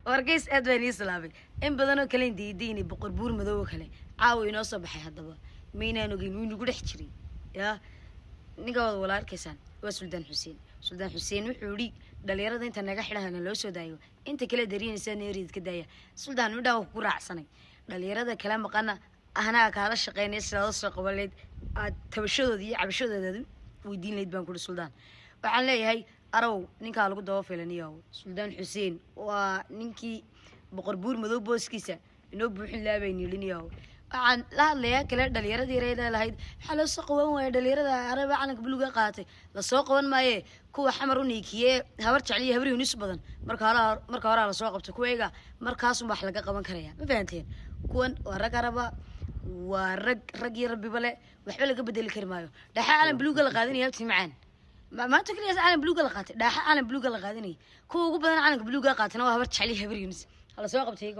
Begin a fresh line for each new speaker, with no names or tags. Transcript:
wargeys aad baan ii salaamay in badan oo kale diidayni boqor buur madow kale caawa inoo soo baxay hadaba meynaan ogeyn wuu nagu dhex jiray yaa ninka wada arkaysan waa Suldaan Xuseen wuxuu yiri dhalinyarada inta naga xidhana loo soo daayo inta kale dariinaysa neerid ka daaya Suldaan midhaa ku raacsanay dhalinyarada kala maqana ahna kala shaqeynaysa soo qabaleed tabashadooda iyo cabashadooda weydiin leed baan ku Suldaan waxaan leeyahay araw ninka lagu daba filanayo Suldaan Xuseen waa ninkii boqor buur madow booskiisa inoo buuxin laabay niilinayo waxaan la hadlayaa kale dhalinyarada yareeyay lahayd waxa la soo qaban waayay dhalinyarada araba calanka buluuga qaatay la soo qaban maaye kuwa xamar u niikiye habar jecliye habar yunis badan marka hore la soo qabto kuwayga markaas wax laga qaban karaya ma fahanteen kuwan waa rag araba waa rag iyo rabbi bale waxba laga bedeli kar maayo dhaxa calan buluuga la qaadanayo abti macaan ما تقولي على بلوغ القاتل ده على بلوغ القاتل كوجو بدنا على بلوغ القاتل أنا وهبرت عليه هبرينس على سواق بتيجي